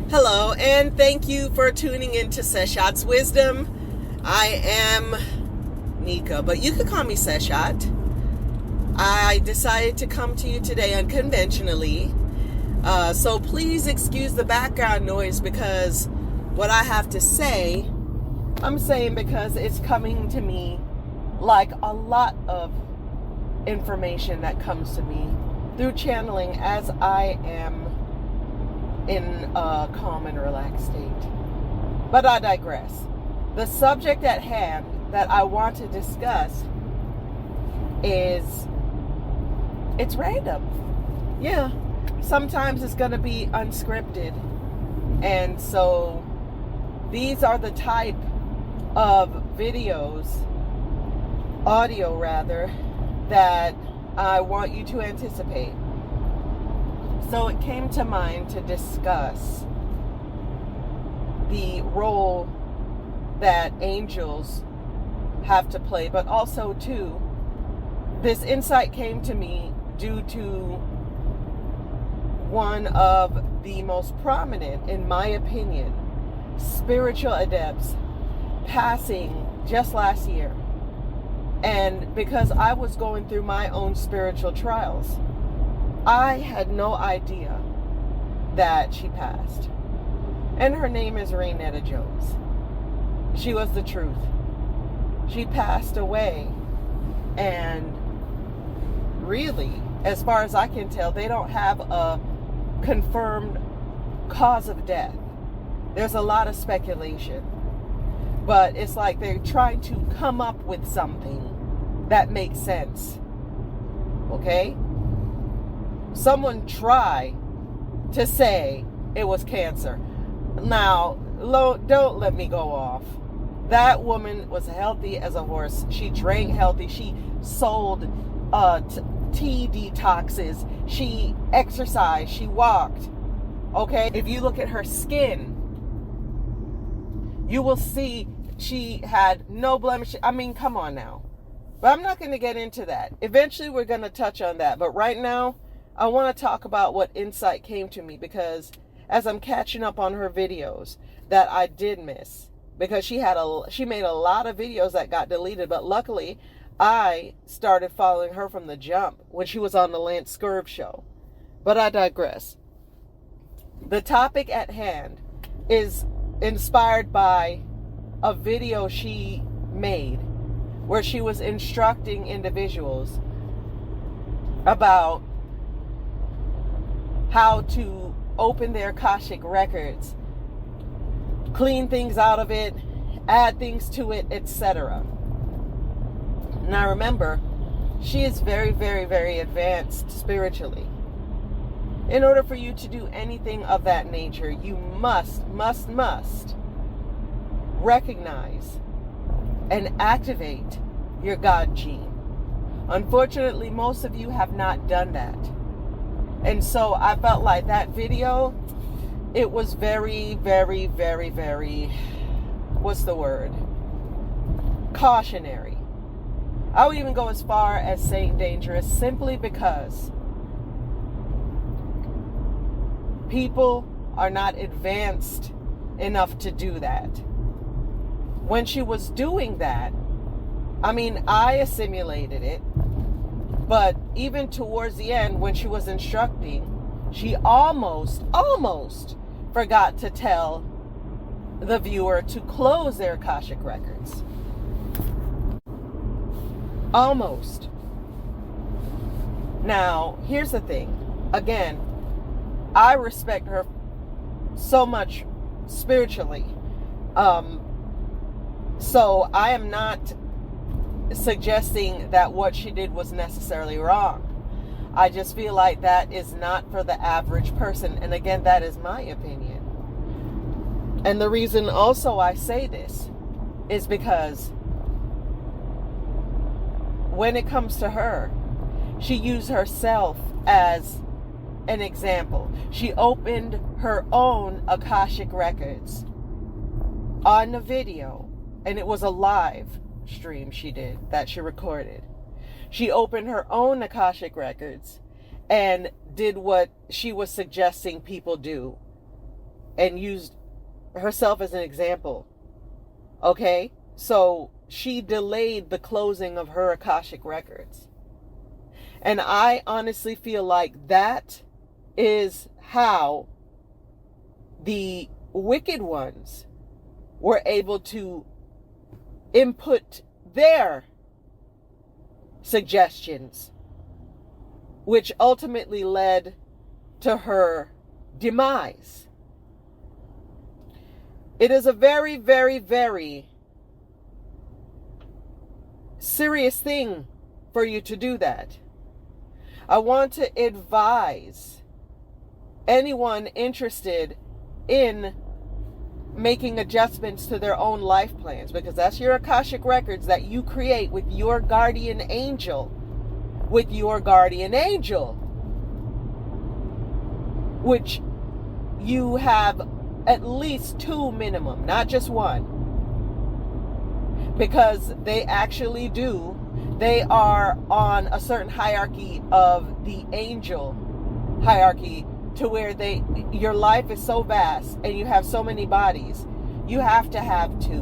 Hello, and thank you for tuning in to Seshot's Wisdom. I am Nika, but you could call me Seshot. I decided to come to you today unconventionally, so please excuse the background noise because what I have to say, I'm saying because it's coming to me like a lot of information that comes to me through channeling as I am in a calm and relaxed state. But I digress. The subject at hand that I want to discuss is, it's random. Yeah, sometimes it's going to be unscripted. And so these are the type of videos, audio rather, that I want you to anticipate. So it came to mind to discuss the role that angels have to play, but also too, this insight came to me due to one of the most prominent, in my opinion, spiritual adepts passing just last year. And because I was going through my own spiritual trials, I had no idea that she passed. And her name is Rainetta Jones. She was the truth. She passed away. And really, as far as I can tell, they don't have a confirmed cause of death. There's a lot of speculation. But it's like they're trying to come up with something that makes sense. Okay? Someone tried to say it was cancer. Now, don't let me go off. That woman was healthy as a horse. She drank healthy. She sold tea detoxes. She exercised. She walked. Okay? If you look at her skin, you will see she had no blemish. I mean, come on now. But I'm not going to get into that. Eventually, we're going to touch on that. But right now, I want to talk about what insight came to me, because as I'm catching up on her videos that I did miss, because she made a lot of videos that got deleted, but luckily I started following her from the jump when she was on the Lance Scurv show. But I digress. The topic at hand is inspired by a video she made where she was instructing individuals about how to open their Akashic Records, clean things out of it, add things to it, etc. Now remember, she is very, very, very advanced spiritually. In order for you to do anything of that nature, you must recognize and activate your God gene. Unfortunately, most of you have not done that. And so I felt like that video, it was very, very, very, very, what's the word? Cautionary. I would even go as far as saying dangerous, simply because people are not advanced enough to do that. When she was doing that, I mean, I assimilated it. But even towards the end, when she was instructing, she almost forgot to tell the viewer to close their Akashic Records. Almost. Now, here's the thing. Again, I respect her so much spiritually. So I am not suggesting that what she did was necessarily wrong. I just feel like that is not for the average person. And again, that is my opinion. And the reason also I say this is because when it comes to her, she used herself as an example. She opened her own Akashic Records on the video, and it was a live stream she did, that she recorded. She opened her own Akashic Records and did what she was suggesting people do. and used herself as an example. Okay? So she delayed the closing of her Akashic Records. And I honestly feel like that is how the wicked ones were able to input their suggestions, which ultimately led to her demise. It is a very, very, very serious thing for you to do that. I want to advise anyone interested in making adjustments to their own life plans, because that's your Akashic Records that you create with your guardian angel. With your guardian angel, which you have at least 2 minimum, not just 1, because they actually do. They are on a certain hierarchy of the angel hierarchy, to where your life is so vast and you have so many bodies, you have to have 2.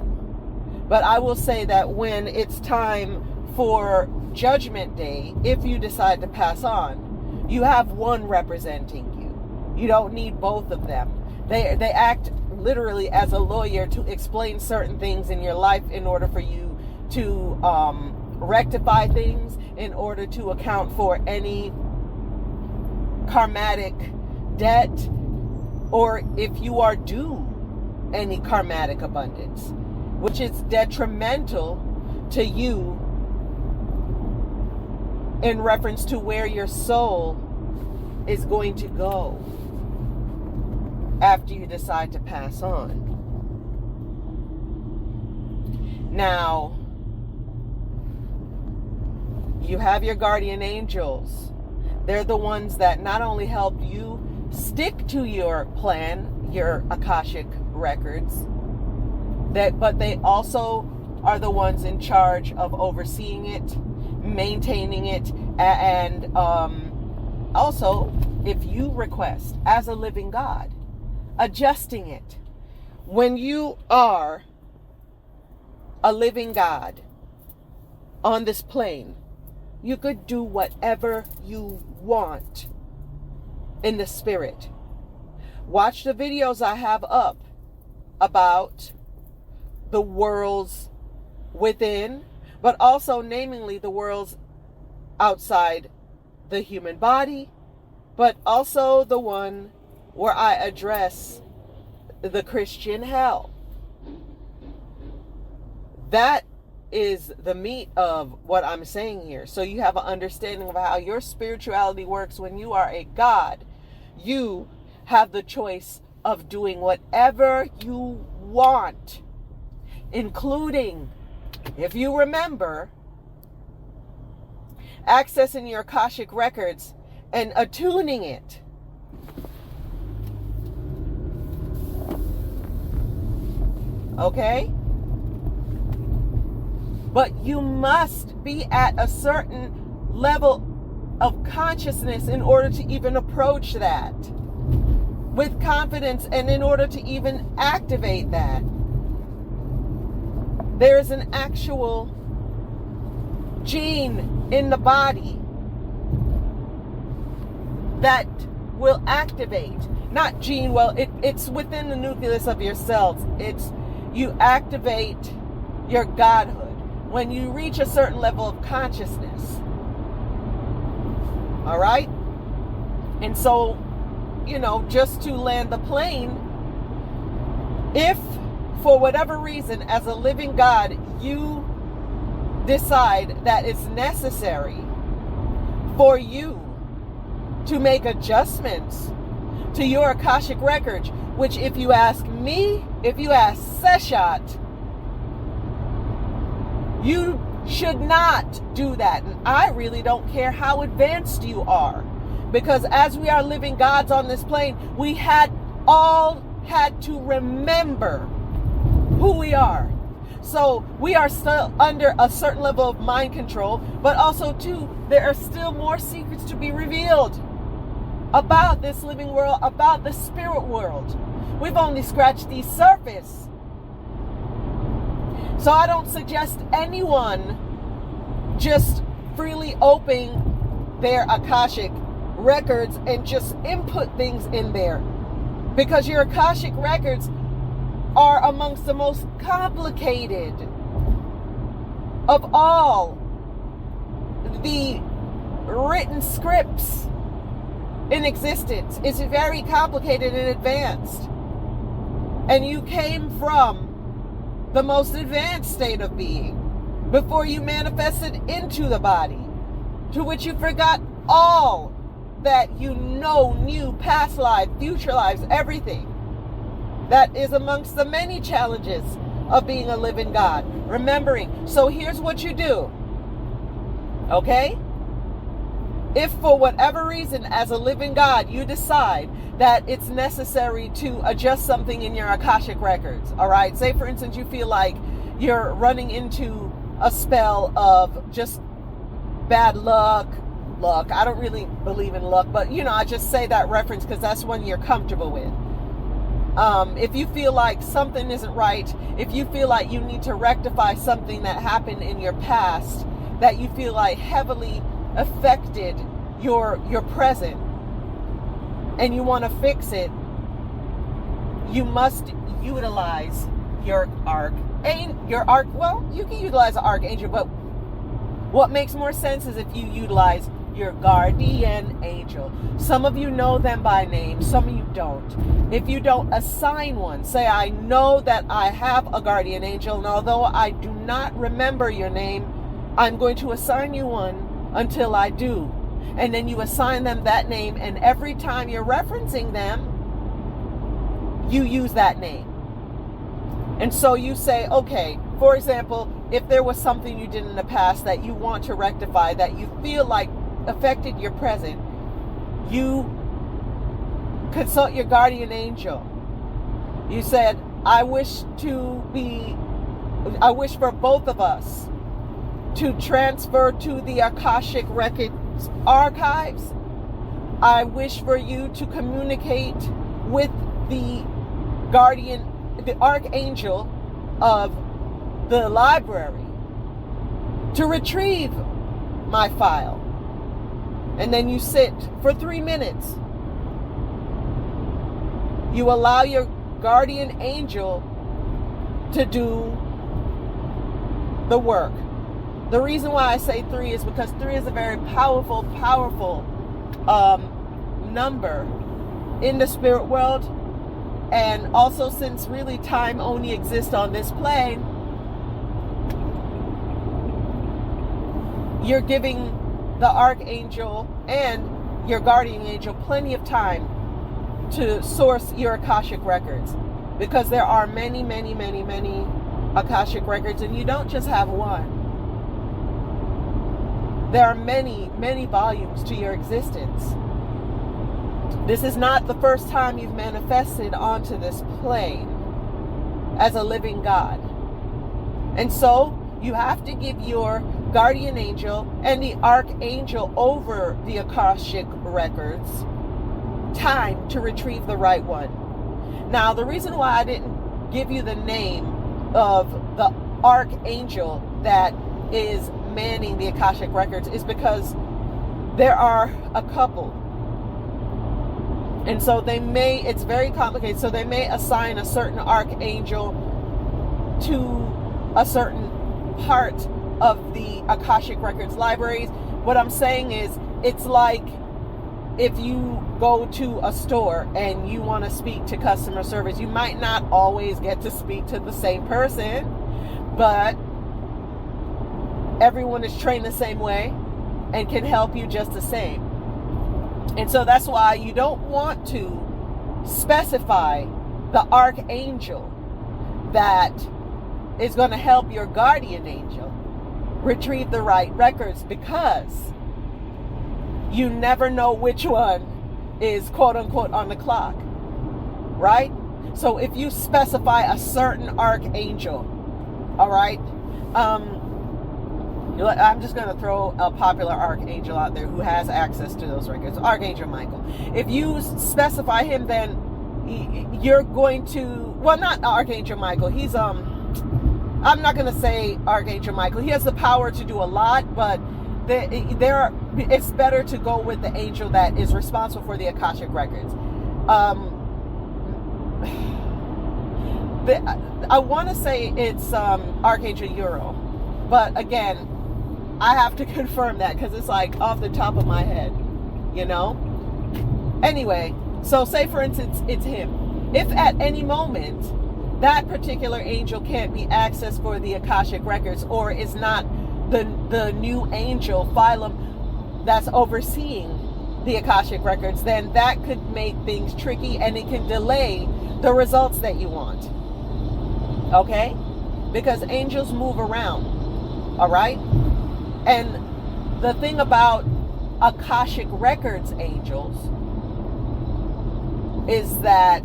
But I will say that when it's time for Judgment Day, if you decide to pass on, you have 1 representing you. You don't need both of them. They act literally as a lawyer to explain certain things in your life in order for you to rectify things, in order to account for any karmatic debt, or if you are due any karmatic abundance, which is detrimental to you in reference to where your soul is going to go after you decide to pass on. Now, you have your guardian angels. They're the ones that not only help you stick to your plan, your Akashic Records, but they also are the ones in charge of overseeing it, maintaining it, and also, if you request, as a living God, adjusting it. When you are a living God on this plane, you could do whatever you want in the spirit. Watch the videos I have up about the worlds within, but also namely the worlds outside the human body, but also the one where I address the Christian hell. That is the meat of what I'm saying here. So you have an understanding of how your spirituality works. When you are a God, you have the choice of doing whatever you want, including, if you remember, accessing your Akashic Records and attuning it. Okay? But you must be at a certain level of consciousness in order to even approach that with confidence, and in order to even activate that. There is an actual gene in the body that will activate. Not gene, well, it's within the nucleus of your cells. You activate your godhood when you reach a certain level of consciousness. All right? And so, just to land the plane, if for whatever reason, as a living God, you decide that it's necessary for you to make adjustments to your Akashic Records, which, if you ask me, if you ask Seshat, you should not do that. And I really don't care how advanced you are, because as we are living gods on this plane, we all had to remember who we are. So we are still under a certain level of mind control, but also too, there are still more secrets to be revealed. about this living world, about the spirit world. We've only scratched the surface. So I don't suggest anyone just freely opening their Akashic records and just input things in there, because your Akashic records are amongst the most complicated of all the written scripts in existence. It's very complicated and advanced, and you came from the most advanced state of being before you manifested into the body, to which you forgot all that you know, knew, past life, future lives, everything. That is amongst the many challenges of being a living God. Remembering. So here's what you do. Okay? If for whatever reason, as a living God, you decide that it's necessary to adjust something in your Akashic records, all right? Say, for instance, you feel like you're running into a spell of just bad luck. I don't really believe in luck, but, I just say that reference because that's one you're comfortable with. If you feel like something isn't right, if you feel like you need to rectify something that happened in your past that you feel like heavily affected your present, and you want to fix it, you must utilize your well, you can utilize an archangel, but what makes more sense is if you utilize your guardian angel. Some of you know them by name, some of you don't. If you don't, assign one. Say, I know that I have a guardian angel, and although I do not remember your name, I'm going to assign you one until I do. And then you assign them that name, and every time you're referencing them, you use that name. And so you say, okay, for example, if there was something you did in the past that you want to rectify, that you feel like affected your present, you consult your guardian angel. You said, I wish for both of us to transfer to the Akashic Records archives. I wish for you to communicate with the archangel of the library to retrieve my file. And then you sit for 3 minutes. You allow your guardian angel to do the work. The reason why I say 3 is because 3 is a very powerful number in the spirit world. And also, since really time only exists on this plane, you're giving the archangel and your guardian angel plenty of time to source your Akashic records, because there are many Akashic records, and you don't just have one. There are many volumes to your existence. This is not the first time you've manifested onto this plane as a living God. And so you have to give your guardian angel and the archangel over the Akashic records time to retrieve the right one. Now, the reason why I didn't give you the name of the archangel that is manning the Akashic records is because there are a couple. And so it's very complicated. So they may assign a certain archangel to a certain part of the Akashic Records libraries. What I'm saying is, it's like if you go to a store and you want to speak to customer service, you might not always get to speak to the same person, but everyone is trained the same way and can help you just the same. And so that's why you don't want to specify the archangel that is going to help your guardian angel retrieve the right records, because you never know which one is quote unquote on the clock, right? So if you specify a certain archangel, all right, I'm just going to throw a popular archangel out there who has access to those records. Archangel Michael. If you specify him, then you're going to, well, not Archangel Michael. He's, I'm not going to say Archangel Michael. He has the power to do a lot, but it's better to go with the angel that is responsible for the Akashic Records. I want to say it's Archangel Uriel, but again, I have to confirm that because it's like off the top of my head, you know? Anyway, so say for instance, it's him. If at any moment that particular angel can't be accessed for the Akashic Records, or is not the new angel phylum that's overseeing the Akashic Records, then that could make things tricky and it can delay the results that you want. Okay? Because angels move around. All right? And the thing about Akashic Records angels is that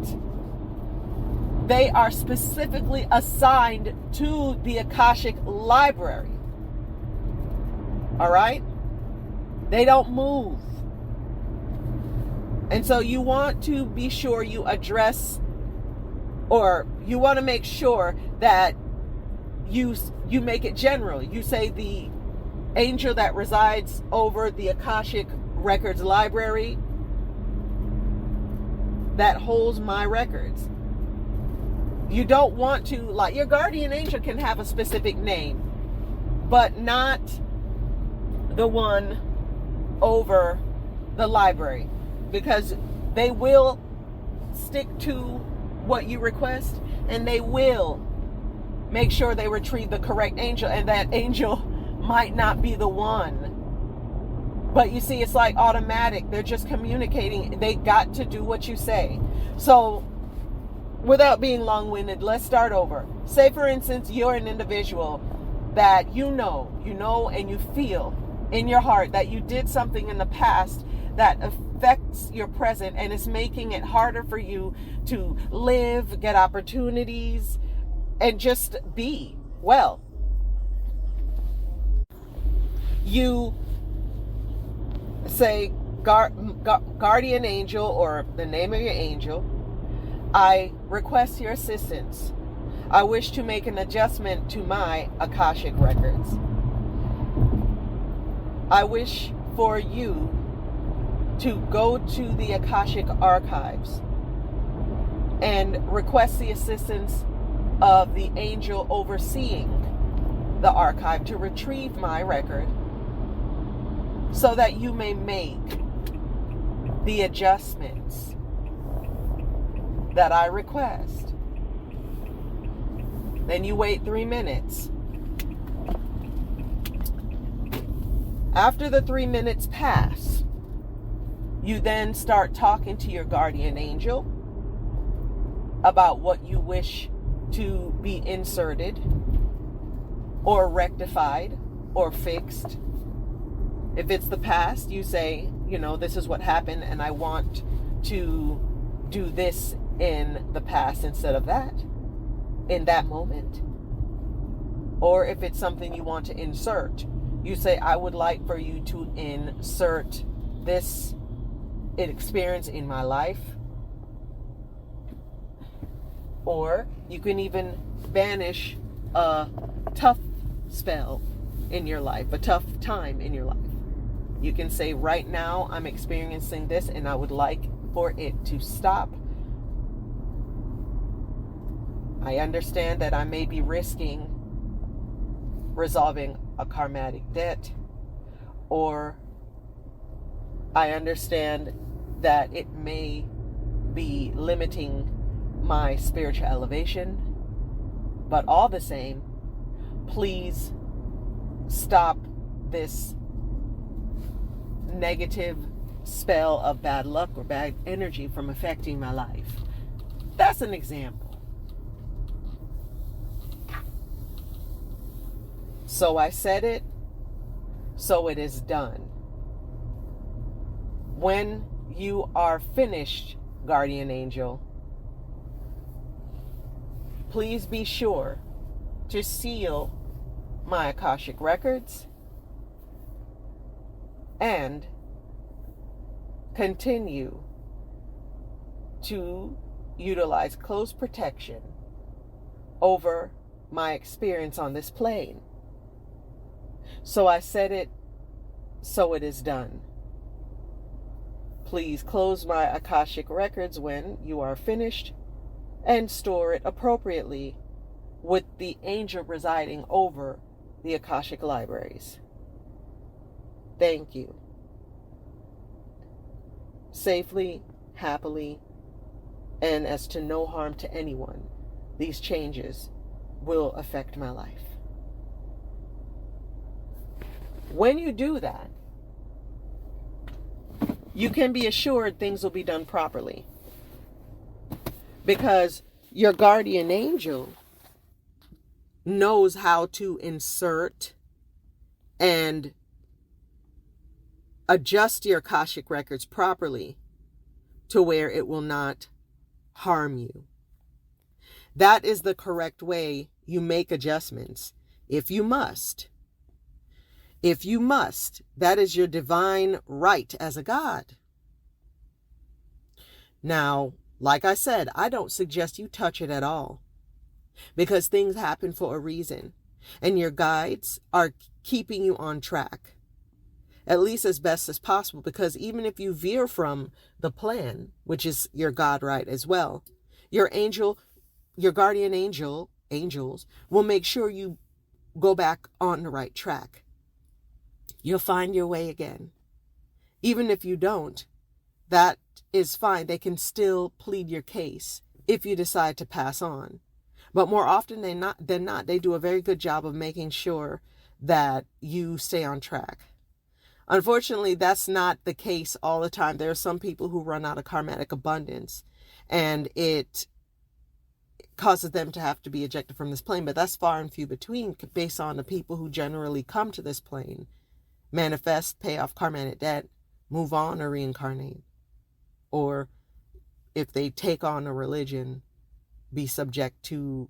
they are specifically assigned to the Akashic library. All right? They don't move. And so you want to be sure you address, or you want to make sure that you make it general. You say the angel that resides over the Akashic Records library that holds my records. You don't want to, like, your guardian angel can have a specific name, but not the one over the library, because they will stick to what you request, and they will make sure they retrieve the correct angel, and that angel might not be the one. But you see, it's like automatic. They're just communicating. They got to do what you say. So without being long-winded, let's start over. Say, for instance, you're an individual that you know, and you feel in your heart that you did something in the past that affects your present and is making it harder for you to live, get opportunities, and just be well. You say, guardian angel, or the name of your angel, I request your assistance. I wish to make an adjustment to my Akashic Records. I wish for you to go to the Akashic archives and request the assistance of the angel overseeing the archive to retrieve my record so that you may make the adjustments that I request. Then you wait 3 minutes. After the 3 minutes pass, you then start talking to your guardian angel about what you wish to be inserted or rectified or fixed. If it's the past, you say, this is what happened and I want to do this in the past instead of that, in that moment. Or if it's something you want to insert, you say, I would like for you to insert this experience in my life. Or you can even banish a tough spell in your life, a tough time in your life. You can say, right now I'm experiencing this and I would like for it to stop. I understand that I may be risking resolving a karmatic debt, or I understand that it may be limiting my spiritual elevation, but all the same, please stop this negative spell of bad luck or bad energy from affecting my life. That's an example. So I said it, so it is done. When you are finished, guardian angel, please be sure to seal my Akashic Records and continue to utilize close protection over my experience on this plane. So I said it, so it is done. Please close my Akashic Records when you are finished and store it appropriately with the angel residing over the Akashic libraries. Thank you. Safely, happily, and as to no harm to anyone, these changes will affect my life. When you do that, you can be assured things will be done properly. Because your guardian angel knows how to insert and adjust your Akashic Records properly to where it will not harm you. That is the correct way you make adjustments. If you must, that is your divine right as a God. Now, like I said, I don't suggest you touch it at all, because things happen for a reason, and your guides are keeping you on track, at least as best as possible, because even if you veer from the plan, which is your God right as well, your guardian angels will make sure you go back on the right track. You'll find your way again. Even if you don't, that is fine. They can still plead your case if you decide to pass on. But more often than not, they do a very good job of making sure that you stay on track. Unfortunately, that's not the case all the time. There are some people who run out of karmatic abundance, and it causes them to have to be ejected from this plane. But that's far and few between, based on the people who generally come to this plane, manifest, pay off karmatic debt, move on, or reincarnate. Or if they take on a religion, be subject to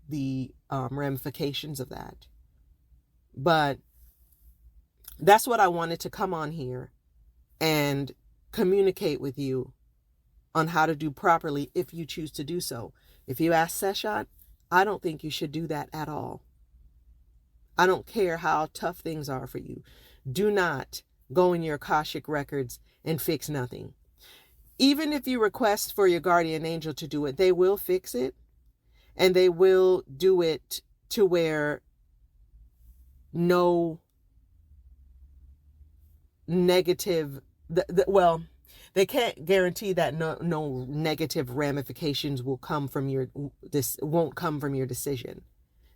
the ramifications of that. But that's what I wanted to come on here and communicate with you on how to do properly if you choose to do so. If you ask Seshat, I don't think you should do that at all. I don't care how tough things are for you. Do not go in your Akashic Records and fix nothing. Even if you request for your guardian angel to do it, they will fix it, and they will do it to where no negative, they can't guarantee that no negative ramifications will come from won't come from your decision.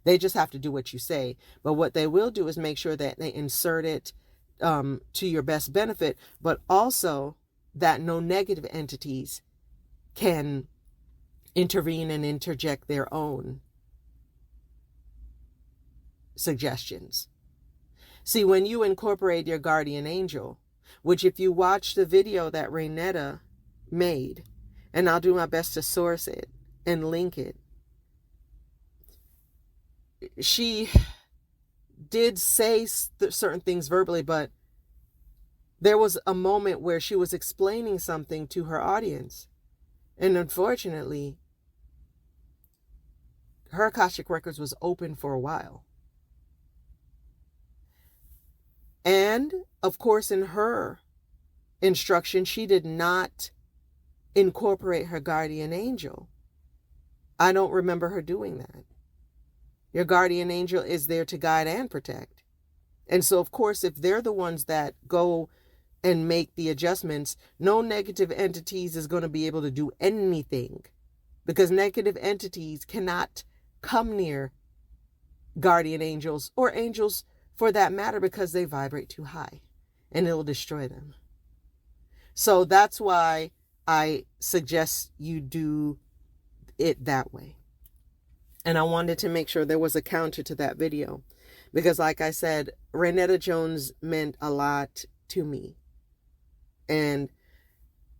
They just have to do what you say. But what they will do is make sure that they insert it to your best benefit, but also that no negative entities can intervene and interject their own suggestions. See, when you incorporate your guardian angel, which if you watch the video that Rainetta made, and I'll do my best to source it and link it, she did say certain things verbally, but there was a moment where she was explaining something to her audience. And unfortunately, her Akashic Records was open for a while. And, of course, in her instruction, she did not incorporate her guardian angel. I don't remember her doing that. Your guardian angel is there to guide and protect. And so, of course, if they're the ones that go and make the adjustments, no negative entities is going to be able to do anything, because negative entities cannot come near guardian angels, or angels for that matter, because they vibrate too high and it will destroy them. So that's why I suggest you do it that way. And I wanted to make sure there was a counter to that video, because like I said, Rainetta Jones meant a lot to me. And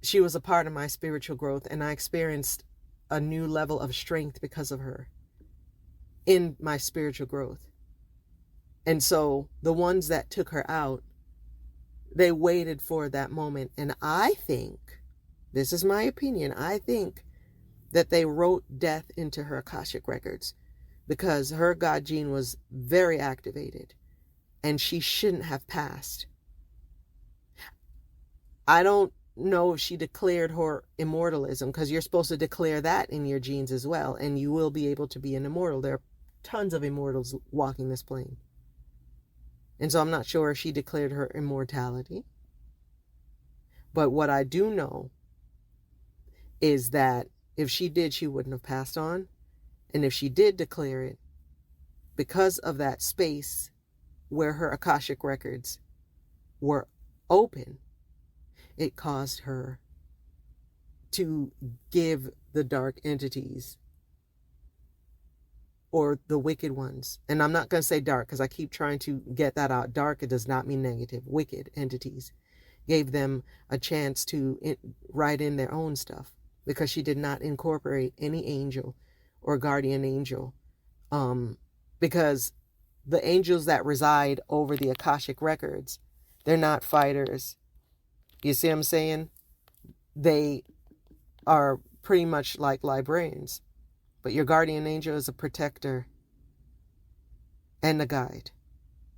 she was a part of my spiritual growth, and I experienced a new level of strength because of her in my spiritual growth. And so the ones that took her out They waited for that moment. And I think, this is my opinion, I think that they wrote death into her Akashic Records because her God gene was very activated and she shouldn't have passed. I don't know if she declared her immortalism, because you're supposed to declare that in your genes as well, and you will be able to be an immortal. There are tons of immortals walking this plane. And so I'm not sure if she declared her immortality. But what I do know is that if she did, she wouldn't have passed on. And if she did declare it, because of that space where her Akashic Records were open, it caused her to give the dark entities or the wicked ones. And I'm not going to say dark because I keep trying to get that out. Dark, it does not mean negative. Wicked entities gave them a chance to write in their own stuff because she did not incorporate any angel or guardian angel. Because the angels that reside over the Akashic Records, they're not fighters. You see what I'm saying? They are pretty much like librarians. But your guardian angel is a protector and a guide.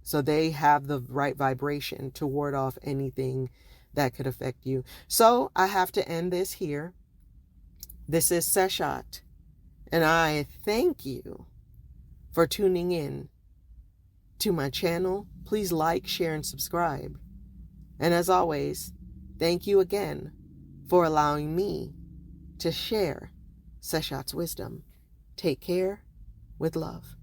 So they have the right vibration to ward off anything that could affect you. So I have to end this here. This is Seshat. And I thank you for tuning in to my channel. Please like, share, and subscribe. And as always, thank you again for allowing me to share Seshat's wisdom. Take care with love.